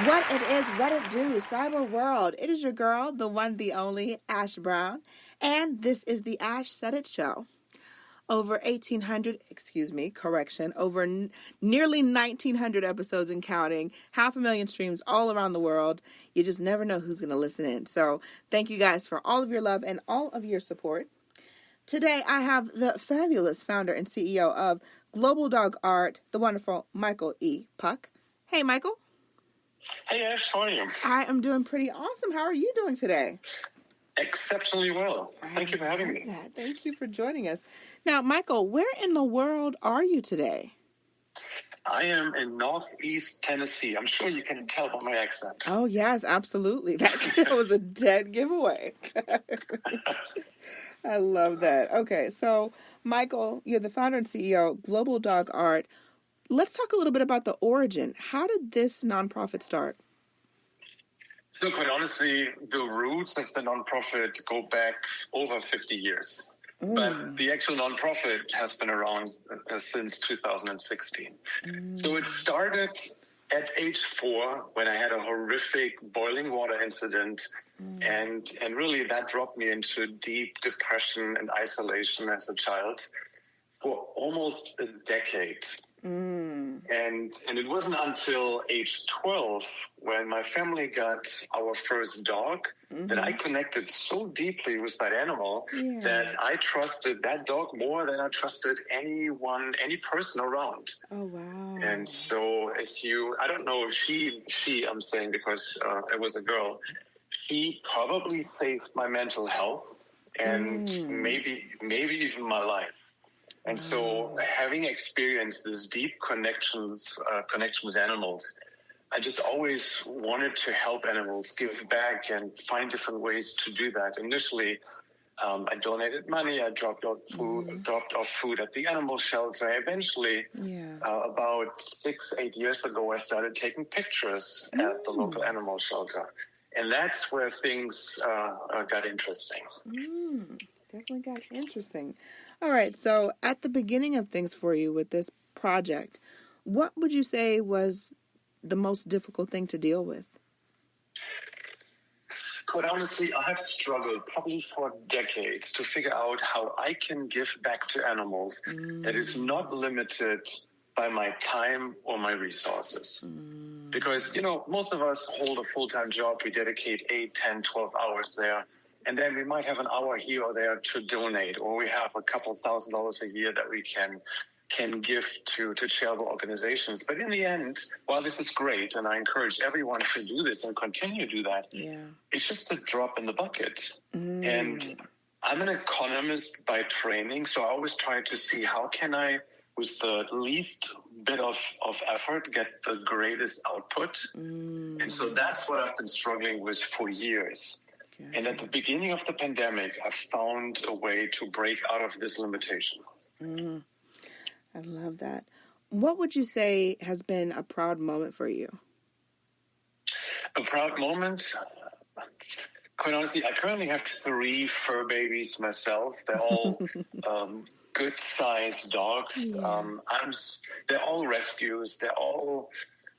What it is, what it do, cyber world. It is your girl, the one, the only, Ash Brown, and this is the ashsaidit show. Over 1,800, over nearly 1,900 episodes and counting, 500,000 streams all around the world. You just never know who's going to listen in. So thank you guys for all of your love and all of your support. Today I have the fabulous founder and CEO of Global Dog Art, the wonderful Michael E. Puck. Hey, Michael. Hey, Ash, how are you? I am doing pretty awesome. How are you doing today? Exceptionally well. Thank you for having me. Thank you for joining us. Now, Michael, where in the world are you today? I am in Northeast Tennessee. I'm sure you can tell by my accent. Oh, yes, absolutely. That was a dead giveaway. I love that. Okay, so, Michael, you're the founder and CEO, Global Dog Art. Let's talk a little bit about the origin. How did this nonprofit start? So quite honestly, the roots of the nonprofit go back over 50 years. But the actual nonprofit has been around since 2016. So it started at age 4 when I had a horrific boiling water incident. And really that dropped me into deep depression and isolation as a child for almost a decade. And it wasn't until age 12 when my family got our first dog that I connected so deeply with that animal that I trusted that dog more than I trusted any person around. Oh, wow. And so I don't know, I'm saying because it was a girl, she probably saved my mental health and maybe even my life. And so having experienced this deep connection with animals, I just always wanted to help animals, give back, and find different ways to do that. Initially, I donated money. I dropped off food at the animal shelter. Eventually, about 6-8 years ago, I started taking pictures at the local animal shelter. And that's where things got interesting. Definitely got interesting. All right, so at the beginning of things for you with this project, what would you say was the most difficult thing to deal with? Quite honestly, I have struggled probably for decades to figure out how I can give back to animals that is not limited by my time or my resources. Because, most of us hold a full-time job. We dedicate 8, 10, 12 hours there. And then we might have an hour here or there to donate, or we have a couple $1,000s a year that we can give to charitable organizations. But in the end, while this is great, and I encourage everyone to do this and continue to do that, it's just a drop in the bucket. And I'm an economist by training, so I always try to see how can I, with the least bit of effort, get the greatest output. And so that's what I've been struggling with for years. And at the beginning of the pandemic, I found a way to break out of this limitation. I love that. What would you say has been a proud moment for you? A proud moment? Quite honestly, I currently have 3 fur babies myself. They're all good-sized dogs. They're all rescues. They're all...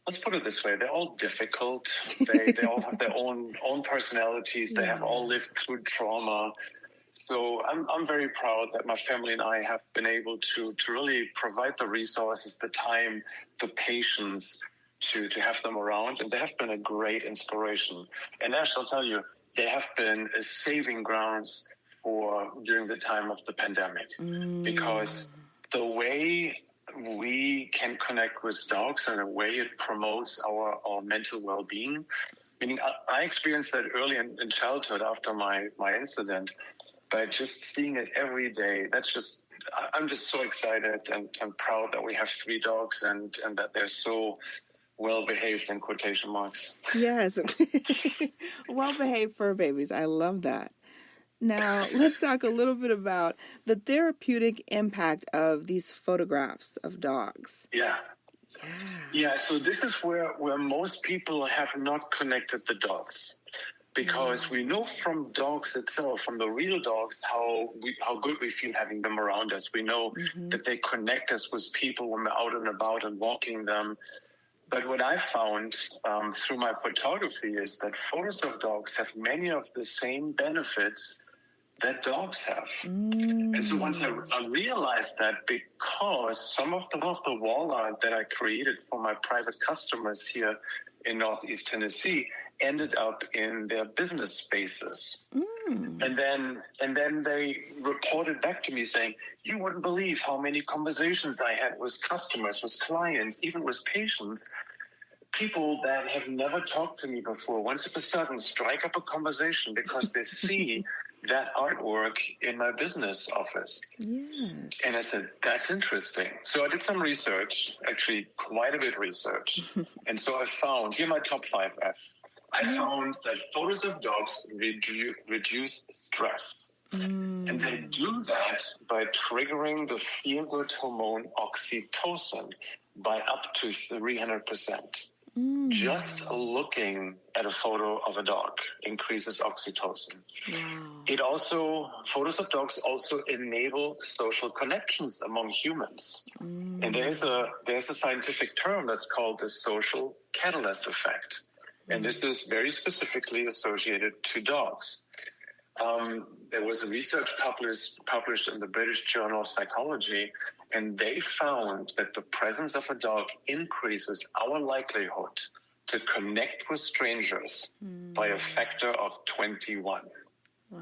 Let's put it this way: they're all difficult. They all have their own personalities. They have all lived through trauma. So I'm very proud that my family and I have been able to really provide the resources, the time, the patience to have them around, and they have been a great inspiration. And Ash, I'll tell you, they have been a saving grounds during the time of the pandemic, because the way we can connect with dogs in a way it promotes our mental well-being. Meaning, I experienced that early in childhood after my incident, but just seeing it every day, I'm just so excited and proud that we have 3 dogs and that they're so well-behaved, in quotation marks. Yes. Well-behaved fur babies. I love that. Now, let's talk a little bit about the therapeutic impact of these photographs of dogs. Yeah, so this is where most people have not connected the dots. Because we know from dogs itself, from the real dogs, how good we feel having them around us. We know that they connect us with people when we're out and about and walking them. But what I found through my photography is that photos of dogs have many of the same benefits that dogs have. And so once I realized that, because some of the wall art that I created for my private customers here in Northeast Tennessee ended up in their business spaces. And then they reported back to me saying, you wouldn't believe how many conversations I had with customers, with clients, even with patients, people that have never talked to me before, once of a sudden strike up a conversation because they see that artwork in my business office. Yes. And I said, that's interesting. So I did some research, actually quite a bit of research. And so I found, here are my top 5. I found that photos of dogs reduce stress. And they do that by triggering the feel-good hormone oxytocin by up to 300%. Just looking at a photo of a dog increases oxytocin. Wow. Photos of dogs also enable social connections among humans. And there's a scientific term that's called the social catalyst effect. And this is very specifically associated to dogs. There was a research published in the British Journal of Psychology, and they found that the presence of a dog increases our likelihood to connect with strangers by a factor of 21. Wow.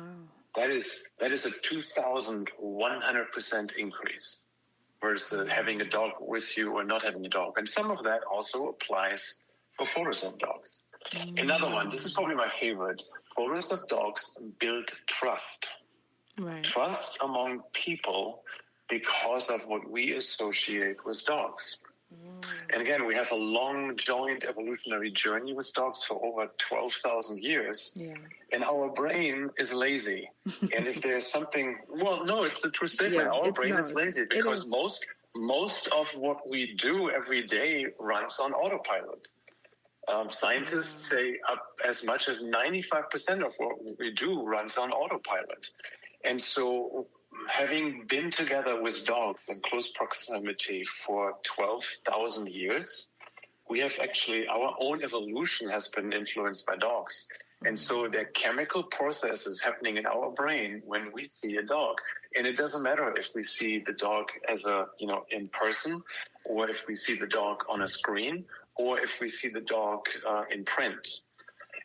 That is a 2,100% increase versus having a dog with you or not having a dog. And some of that also applies for photos of dogs. Another one, this is probably my favorite. Photos of dogs build trust. Right. Trust among people because of what we associate with dogs. And again, we have a long joint evolutionary journey with dogs for over 12,000 years. Yeah. And our brain is lazy. And if there's something, well, no, it's a true statement. Our brain is lazy because most of what we do every day runs on autopilot. Scientists say as much as 95% of what we do runs on autopilot. And so having been together with dogs in close proximity for 12,000 years, we have actually, our own evolution has been influenced by dogs. And so there are chemical processes happening in our brain when we see a dog. And it doesn't matter if we see the dog in person, or if we see the dog on a screen, or if we see the dog in print.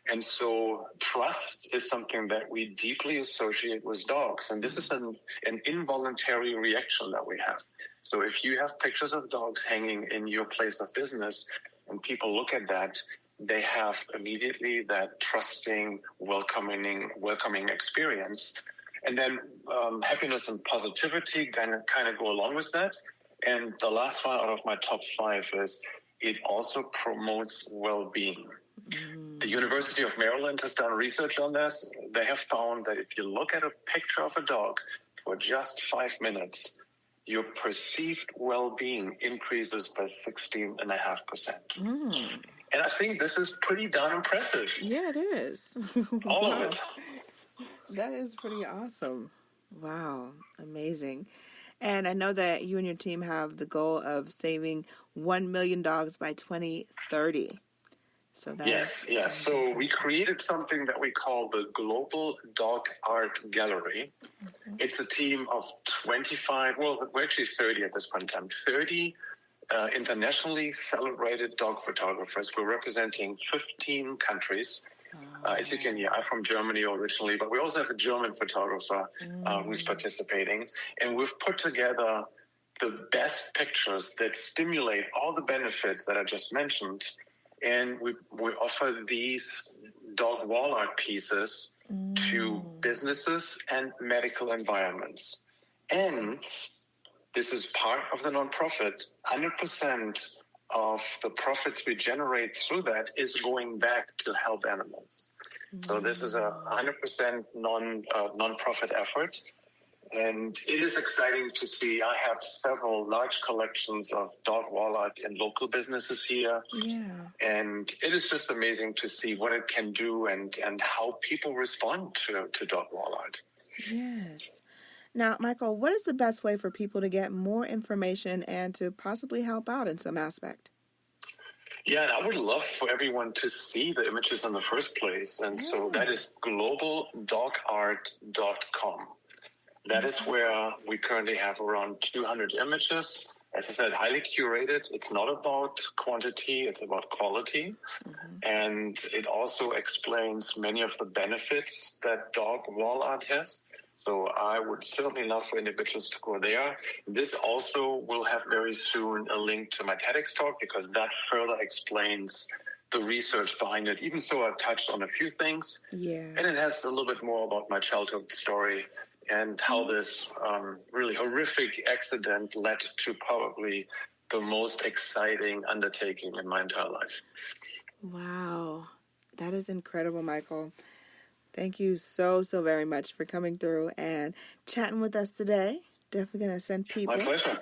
And so trust is something that we deeply associate with dogs. And this is an involuntary reaction that we have. So if you have pictures of dogs hanging in your place of business and people look at that, they have immediately that trusting, welcoming experience. And then happiness and positivity kind of go along with that. And the last one out of my top 5 is it also promotes well-being. The University of Maryland has done research on this. They have found that if you look at a picture of a dog for just 5 minutes, your perceived well-being increases by 16.5%. And I think this is pretty darn impressive. Yeah, it is. All of it. That is pretty awesome. Wow, amazing. And I know that you and your team have the goal of saving 1 million dogs by 2030. So Yes. So we created something that we call the Global Dog Art Gallery. It's a team of 25, well, we're actually 30 at this point in time, 30 internationally celebrated dog photographers. We're representing 15 countries. As you can hear, I'm from Germany originally, but we also have a German photographer who's participating. And we've put together the best pictures that stimulate all the benefits that I just mentioned. And we offer these dog wall art pieces to businesses and medical environments. And this is part of the nonprofit. 100% of the profits we generate through that is going back to help animals. So this is a 100% non-profit effort. And it is exciting to see. I have several large collections of dog wall art in local businesses here. Yeah. And it is just amazing to see what it can do and how people respond to dog wall art. Yes. Now, Michael, what is the best way for people to get more information and to possibly help out in some aspect? Yeah, and I would love for everyone to see the images in the first place. And so that is globaldogart.com. That is where we currently have around 200 images. As I said, highly curated. It's not about quantity, it's about quality. And it also explains many of the benefits that dog wall art has. So I would certainly love for individuals to go there. This also will have very soon a link to my TEDx talk, because that further explains the research behind it. Even so, I've touched on a few things. Yeah. And it has a little bit more about my childhood story and how this really horrific accident led to probably the most exciting undertaking in my entire life. Wow. That is incredible, Michael. Thank you so very much for coming through and chatting with us today. Definitely going to send people My pleasure.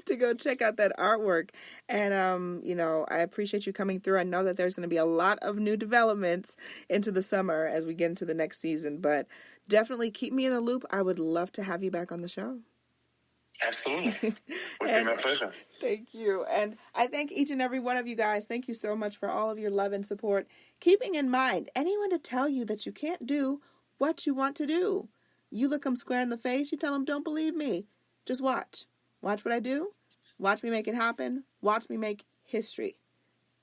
to go check out that artwork. And, I appreciate you coming through. I know that there's going to be a lot of new developments into the summer as we get into the next season, but definitely keep me in the loop. I would love to have you back on the show. Absolutely. Would be my pleasure. Thank you. And I thank each and every one of you guys. Thank you so much for all of your love and support. Keeping in mind, anyone to tell you that you can't do what you want to do. You look them square in the face, you tell them, don't believe me. Just watch. Watch what I do. Watch me make it happen. Watch me make history.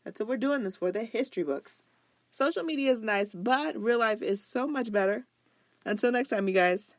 That's what we're doing this for, the history books. Social media is nice, but real life is so much better. Until next time, you guys.